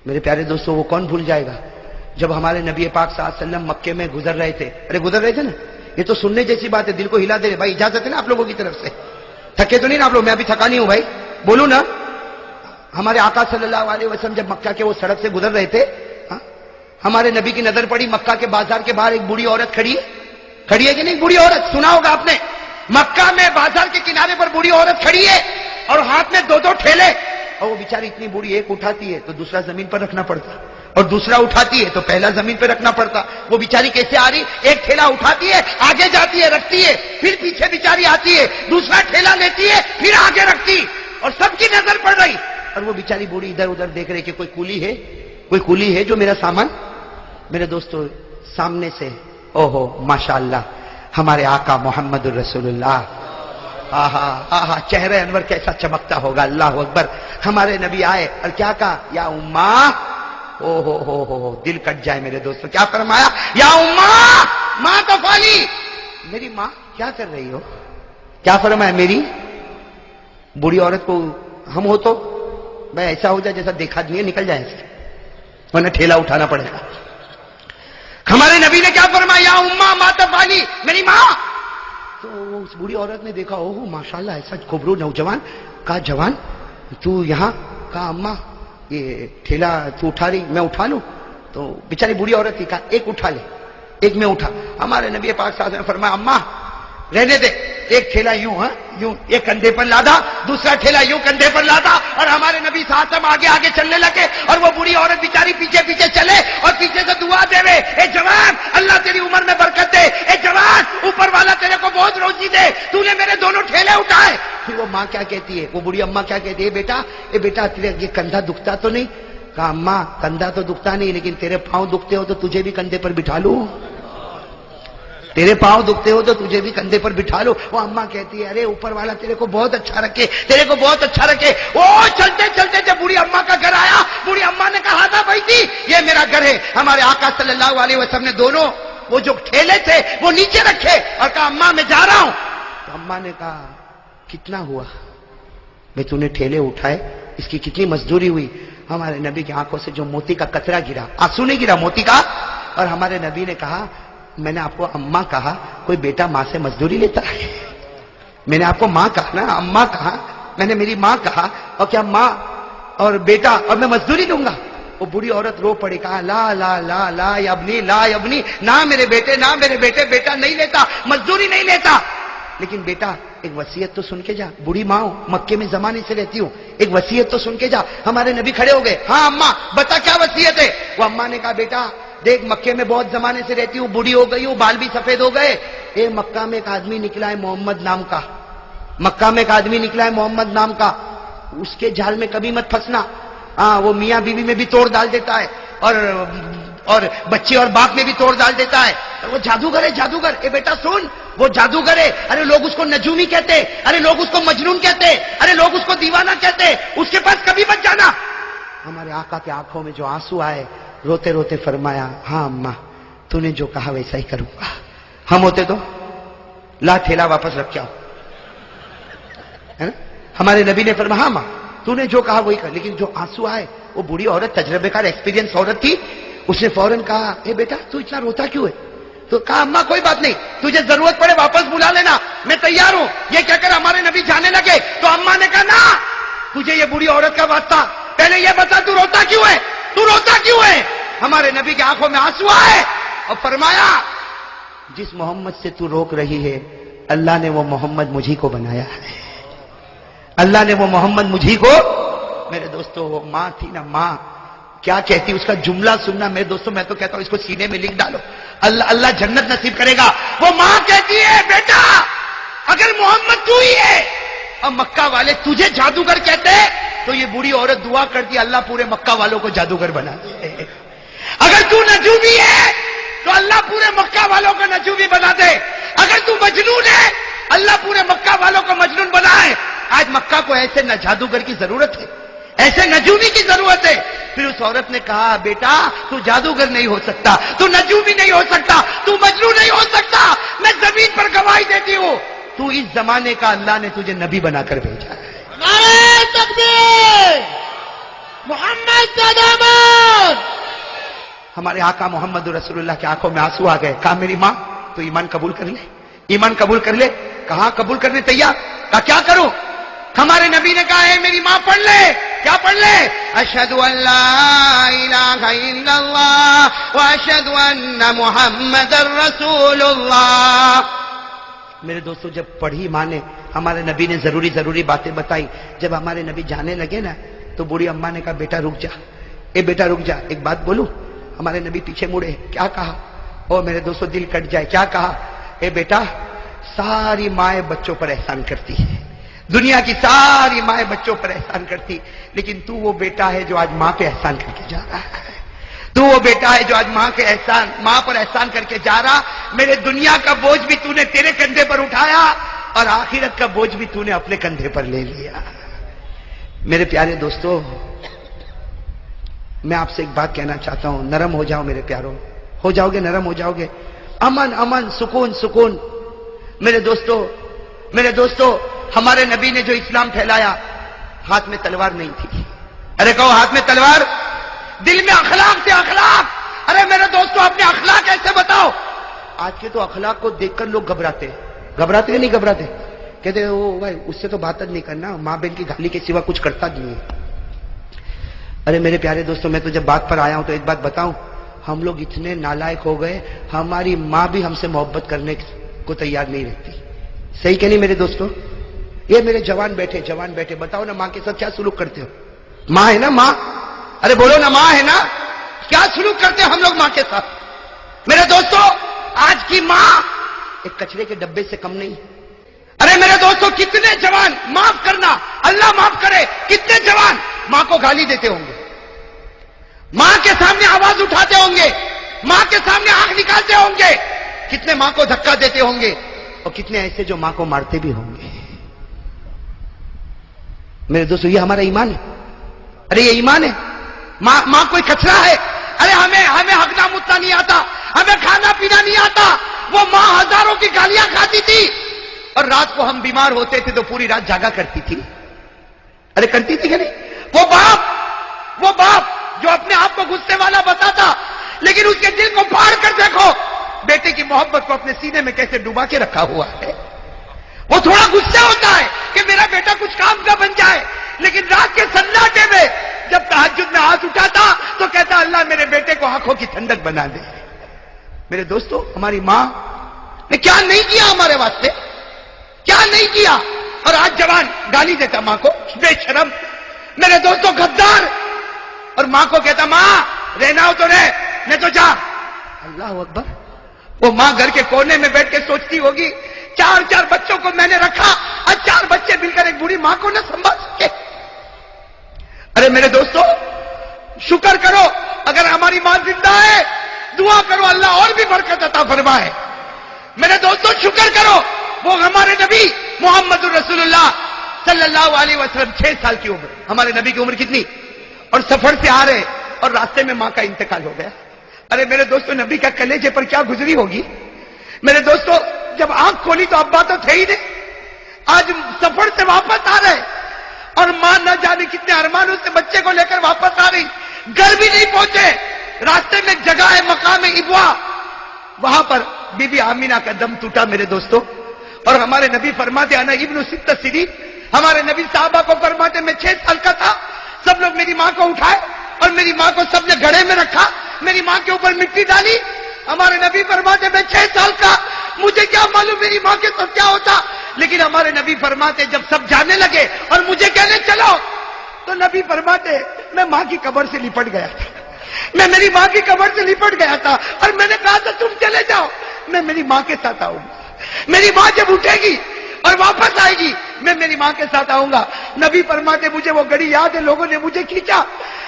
میرے پیارے دوستوں وہ کون بھول جائے گا جب ہمارے نبی پاک صلی اللہ علیہ وسلم مکے میں گزر رہے تھے. گزر رہے تھے نا, یہ تو سننے جیسی بات ہے, دل کو ہلا دے رہے. بھائی اجازت ہے نا آپ لوگوں کی طرف سے؟ تھکے تو نہیں نا آپ لوگ؟ میں ابھی تھکا نہیں ہوں بھائی, بولو نا. ہمارے آقا صلی اللہ علیہ وسلم جب مکہ کے وہ سڑک سے گزر رہے تھے, ہمارے نبی کی نظر پڑی مکہ کے بازار کے باہر ایک بوڑھی عورت کھڑی ہے کہ نہیں؟ بوڑھی عورت سنا ہوگا آپ نے, مکہ میں بازار کے کنارے پر بوڑھی عورت کھڑی ہے اور ہاتھ میں 2 ٹھیلے, اور وہ بیچاری اتنی بوڑھی, ایک اٹھاتی ہے تو دوسرا زمین پر رکھنا پڑتا, اور دوسرا اٹھاتی ہے تو پہلا زمین پہ رکھنا پڑتا. وہ بیچاری کیسے آ رہی؟ ایک ٹھیلا اٹھاتی ہے, آگے جاتی ہے, رکھتی ہے, پھر پیچھے بیچاری آتی ہے, دوسرا ٹھیلا لیتی ہے, پھر آگے رکھتی, اور سب کی نظر پڑ رہی. اور وہ بیچاری بوڑھی ادھر ادھر دیکھ رہی کہ کوئی کولی ہے جو میرا سامان. میرے دوستو سامنے سے اوہو ماشاءاللہ ہمارے آقا محمد الرسول اللہ, آہا آہا چہرہ انور کیسا چمکتا ہوگا, اللہ اکبر. ہمارے نبی آئے اور کیا کہا؟ یا اماں. او ہو دل کٹ جائے میرے دوستو. کیا فرمایا؟ یا اماں ماں تفعلی, میری ماں کیا کر رہی ہو؟ کیا فرمایا؟ میری بوڑھی عورت کو ہم ہو تو بھائی ایسا ہو جائے جیسا دیکھا نہیں ہے, نکل جائے سے, ورنہ ٹھیلا اٹھانا پڑے گا. ہمارے نبی نے کیا فرمایا؟ یا اماں ما تفعلی, میری ماں. تو اس بوڑھی عورت نے دیکھا, اوہ ماشاءاللہ ایسا کھبرو نوجوان. کہا جوان تو یہاں؟ کہا اماں یہ ٹھیلا تو اٹھا رہی, میں اٹھا لوں؟ تو بیچاری بوڑھی عورت تھی, کہا ایک اٹھا لے, ایک میں اٹھا. ہمارے نبی پاک صلی اللہ علیہ وسلم نے فرمایا اماں رہنے دے, ایک ٹھیلا یوں یوں ایک کندھے پر لادا, دوسرا ٹھیلا یوں کندھے پر لادا, اور ہمارے نبی صاحب آگے آگے چلنے لگے, اور وہ بوڑھی عورت بیچاری پیچھے پیچھے چلے اور پیچھے سے دعا دے رہے, اے جوان اللہ تیری عمر میں برکت دے, اے جوان اوپر والا تیرے کو بہت روزی دے, تو نے میرے 2 ٹھیلے اٹھائے. پھر وہ ماں کیا کہتی ہے, وہ بوڑھی اماں کیا کہتی ہے؟ بیٹا تیرے یہ کندھا دکھتا تو نہیں؟ کہا اماں کندھا تو دکھتا نہیں, لیکن تیرے پاؤں دکھتے ہو تو تجھے بھی کندھے پر بٹھا لوں, تیرے پاؤں دکھتے ہو تو تجھے بھی کندھے پر بٹھا لو. وہ اماں کہتی ہے ارے اوپر والا تیرے کو بہت اچھا رکھے, تیرے کو بہت اچھا رکھے. وہ چلتے چلتے جب بوڑھی اماں کا گھر آیا, بوڑھی اماں نے کہا تھا بھائی تھی یہ میرا گھر ہے. ہمارے آقا صلی اللہ علیہ وسلم نے دونوں وہ جو ٹھیلے تھے وہ نیچے رکھے اور کہا اماں میں جا رہا ہوں. تو اماں نے کہا کتنا ہوا میں تو نے ٹھیلے اٹھائے, اس کی کتنی مزدوری ہوئی؟ ہمارے نبی کی آنکھوں سے جو موتی کا قطرہ گرا, آنسو نہیں گرا موتی کا, اور ہمارے نبی نے کہا میں نے آپ کو اماں کہا, کوئی بیٹا ماں سے مزدوری لیتا ہے؟ میں نے آپ کو ماں کہا نا, اماں کہا, میں نے میری ماں کہا, اور کیا ماں اور بیٹا اور میں مزدوری دوں گا؟ وہ بوڑھی عورت رو پڑی, کہا لا لا لا لا ابنی, لا ابنی, نہ میرے بیٹے, نہ میرے بیٹے, بیٹا نہیں لیتا, مزدوری نہیں لیتا. لیکن بیٹا ایک وصیت تو سن کے جا, بوڑھی ماں ہوں, مکے میں زمانے سے رہتی ہوں, ایک وصیت تو سن کے جا. ہمارے نبی کھڑے ہو گئے, ہاں اماں بتا کیا وصیت ہے؟ وہ اماں نے کہا بیٹا دیکھ مکے میں بہت زمانے سے رہتی ہوں, بوڑھی ہو گئی ہوں, بال بھی سفید ہو گئے. مکہ میں ایک آدمی نکلا ہے محمد نام کا, مکہ میں ایک آدمی نکلا ہے محمد نام کا, اس کے جال میں کبھی مت پھنسنا. وہ میاں بیوی میں بھی توڑ ڈال دیتا ہے, اور بچے اور باپ میں بھی توڑ ڈال دیتا ہے. وہ جادوگر ہے, جادوگر. بیٹا سن, وہ جادوگر ہے. ارے لوگ اس کو نجومی کہتے, ارے لوگ اس کو مجنون کہتے, ارے لوگ اس کو دیوانہ کہتے, اس کے پاس کبھی مت جانا. ہمارے آقا کے آنکھوں میں جو آنسو آئے, روتے روتے فرمایا ہاں اماں تو نے جو کہا ویسا ہی کروں گا. ہم ہوتے تو لا ٹھیلا واپس رکھ کے آؤ, ہمارے نبی نے فرمایا ہاں ماں تو نے جو کہا وہی کر. لیکن جو آنسو آئے, وہ بوڑھی عورت تجربے کار ایکسپیرینس عورت تھی, اس نے فوراً کہا اے بیٹا تو اتنا روتا کیوں ہے؟ تو کہا اماں کوئی بات نہیں, تجھے ضرورت پڑے واپس بلا لینا, میں تیار ہوں. یہ کہہ کر ہمارے نبی جانے لگے تو اماں نے کہا نا تجھے یہ بوڑھی عورت کا واسطہ, پہلے یہ بتا تو روتا کیوں ہے, تو روتا کیوں ہے؟ ہمارے نبی کی آنکھوں میں آنسو آئے اور فرمایا جس محمد سے تو روک رہی ہے اللہ نے وہ محمد مجھی کو بنایا ہے, اللہ نے وہ محمد مجھی کو. میرے دوستو وہ ماں تھی نا, ماں کیا کہتی, اس کا جملہ سننا میرے دوستو, میں تو کہتا ہوں اس کو سینے میں لکھ ڈالو, اللہ جنت نصیب کرے گا. وہ ماں کہتی ہے بیٹا اگر محمد تو ہی ہے اور مکہ والے تجھے جادوگر کہتے تو یہ بوڑھی عورت دعا کرتی اللہ پورے مکہ والوں کو جادوگر بنا دے. اگر تو نجومی ہے تو اللہ پورے مکہ والوں کو نجومی بنا دے. اگر تو مجنون ہے اللہ پورے مکہ والوں کو مجنون بنائے. آج مکہ کو ایسے نہ جادوگر کی ضرورت ہے, ایسے نجومی کی ضرورت ہے. پھر اس عورت نے کہا بیٹا تو جادوگر نہیں ہو سکتا, تو نجومی نہیں ہو سکتا, تو مجنون نہیں ہو سکتا, میں زمین پر گواہی دیتی ہوں تو اس زمانے کا اللہ نے تجھے نبی بنا کر بھیجا ہے. نعرہ تکبیر, محمد کا دامن ہمارے آقا محمد رسول اللہ کی آنکھوں میں آنسو آ گئے. کہا میری ماں تو ایمان قبول کر لے, ایمان قبول کر لے. کہا قبول کرنے تیار. کہا کیا کروں؟ ہمارے نبی نے کہا ہے میری ماں پڑھ لے. کیا پڑھ لے؟ اشہد ان لا الہ الا اللہ واشہد ان محمد رسول اللہ. میرے دوستو جب پڑھی ماں نے, ہمارے نبی نے ضروری باتیں بتائی. جب ہمارے نبی جانے لگے نا تو بوڑھی اماں نے کہا بیٹا رک جا, اے بیٹا رک جا, ایک بات بولوں. ہمارے نبی پیچھے مڑے. کیا کہا؟ او میرے دوستو دل کٹ جائے. کیا کہا؟ اے بیٹا ساری مائیں بچوں پر احسان کرتی ہے, دنیا کی ساری مائیں بچوں پر احسان کرتی, لیکن تو وہ بیٹا ہے جو آج ماں پہ احسان کر کے جا رہا ہے. تو وہ بیٹا ہے جو آج ماں پر احسان کر کے جا رہا. میرے دنیا کا بوجھ بھی تو نے تیرے کندھے پر اٹھایا اور آخرت کا بوجھ بھی تو نے اپنے کندھے پر لے لیا. میرے پیارے دوستو, میں آپ سے ایک بات کہنا چاہتا ہوں. نرم ہو جاؤ میرے پیاروں, ہو جاؤ گے, نرم ہو جاؤ گے. امن امن, سکون سکون. میرے دوستو ہمارے نبی نے جو اسلام پھیلایا, ہاتھ میں تلوار نہیں تھی. ارے کہو ہاتھ میں تلوار, دل میں اخلاق تھے, اخلاق. ارے میرے دوستو اپنے اخلاق ایسے بتاؤ. آج کے تو اخلاق کو دیکھ کر لوگ گھبراتے کہ نہیں گھبراتے؟ کہتے او بھائی اس سے تو بات نہیں کرنا, ماں بہن کی گالی کے سوا کچھ کرتا نہیں ہے. ارے میرے پیارے دوستو میں تو جب بات پر آیا ہوں تو ایک بات بتاؤں, ہم لوگ اتنے نالائق ہو گئے, ہماری ماں بھی ہم سے محبت کرنے کو تیار نہیں رہتی. صحیح کہ نہیں میرے دوستو؟ یہ میرے جوان بیٹھے بتاؤ نا, ماں کے ساتھ کیا سلوک کرتے ہو؟ ماں ہے نا ماں, ارے بولو نا ماں ہے نا, کیا سلوک کرتے ہیں ہم لوگ ماں کے ساتھ؟ میرے دوستو آج کی ماں ایک کچرے کے ڈبے سے کم نہیں. ارے میرے دوستو کتنے جوان, معاف کرنا اللہ معاف کرے, کتنے جوان ماں کو گالی دیتے ہوں گے, ماں کے سامنے آواز اٹھاتے ہوں گے, ماں کے سامنے آنکھ نکالتے ہوں گے, کتنے ماں کو دھکا دیتے ہوں گے, اور کتنے ایسے جو ماں کو مارتے بھی ہوں گے. میرے دوستو یہ ہمارا ایمان ہے. ارے یہ ایمان ہے. ماں کوئی کچرا ہے؟ ارے ہمیں ہگنا متنا نہیں آتا, ہمیں کھانا پینا نہیں آتا. وہ ماں ہزاروں کی گالیاں کھاتی تھی, اور رات کو ہم بیمار ہوتے تھے تو پوری رات جاگا کرتی تھی. ارے کرتی تھی کہ نہیں؟ وہ باپ جو اپنے آپ کو غصے والا بتاتا, لیکن اس کے دل کو پھاڑ کر دیکھو, بیٹے کی محبت کو اپنے سینے میں کیسے ڈبا کے رکھا ہوا ہے. وہ تھوڑا غصہ ہوتا ہے کہ میرا بیٹا کچھ کام کا بن جائے, لیکن رات کے سناٹے میں جب تہجد میں ہاتھ اٹھاتا تو کہتا اللہ میرے بیٹے کو آنکھوں کی ٹھنڈک بنا دے. میرے دوستو ہماری ماں نے کیا نہیں کیا ہمارے واسطے, کیا نہیں کیا, اور آج جوان گالی دیتا ماں کو, بے شرم. میرے دوستو غدار, اور ماں کو کہتا ماں رہنا ہو تو رہ, نہیں تو جا. اللہ اکبر. وہ ماں گھر کے کونے میں بیٹھ کے سوچتی ہوگی 4 بچوں کو میں نے رکھا, اور 4 بچے مل کر ایک بوڑھی ماں کو نہ سنبھال سکے. ارے میرے دوستو شکر کرو اگر ہماری ماں زندہ ہے, دعا کرو اللہ اور بھی برکت عطا فرمائے. میرے دوستو شکر کرو وہ ہمارے نبی محمد رسول اللہ صلی اللہ علیہ وسلم 6 سال کی عمر, ہمارے نبی کی عمر کتنی, اور سفر سے آ رہے اور راستے میں ماں کا انتقال ہو گیا. ارے میرے دوستو نبی کا کلیجے پر کیا گزری ہوگی. میرے دوستو جب آنکھ کھولی تو ابا تو تھے ہی نہیں, آج سفر سے واپس آ رہے, اور ماں نہ جانے کتنے ارمانوں سے بچے کو لے کر واپس آ رہی, گھر بھی نہیں پہنچے, راستے میں ایک جگہ ہے مقام ابوا, وہاں پر بی بی آمینہ کا دم ٹوٹا میرے دوستو. اور ہمارے نبی فرماتے انا ابن 6 سنین, ہمارے نبی صحابہ کو فرماتے میں 6 سال کا تھا, سب لوگ میری ماں کو اٹھائے اور میری ماں کو سب نے گھڑے میں رکھا, میری ماں کے اوپر مٹی ڈالی. ہمارے نبی فرماتے میں 6 سال کا, مجھے کیا معلوم میری ماں کے ساتھ کیا ہوتا, لیکن ہمارے نبی فرماتے جب سب جانے لگے اور مجھے کہنے چلو, تو نبی فرماتے میں ماں کی قبر سے لپٹ گیا تھا, میں میری ماں کی قبر سے لپٹ گیا تھا, اور میں نے کہا تھا تم چلے جاؤ, میں میری ماں کے ساتھ آؤں گا, میری ماں جب اٹھے گی اور واپس آئے گی میں میری ماں کے ساتھ آؤں گا. نبی فرماتے مجھے وہ گھڑی یاد ہے, لوگوں نے مجھے کھینچا,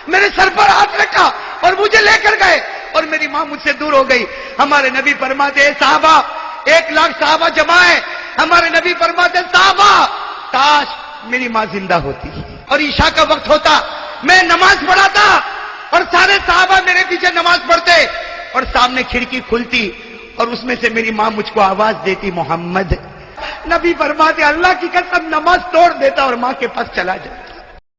میرے سر پر ہاتھ رکھا اور مجھے لے کر گئے, اور میری ماں مجھ سے دور ہو گئی. ہمارے نبی فرماتے صحابہ 1 لاکھ صحابہ جمع ہے, ہمارے نبی فرماتے صحابہ کاش میری ماں زندہ ہوتی, اور عشاء کا وقت ہوتا, میں نماز پڑھاتا اور سارے صحابہ میرے پیچھے نماز پڑھتے, اور سامنے کھڑکی کھلتی اور اس میں سے میری ماں مجھ کو آواز دیتی محمد. نبی فرماتے اللہ کی قسم نماز توڑ دیتا اور ماں کے پاس چلا جاتا.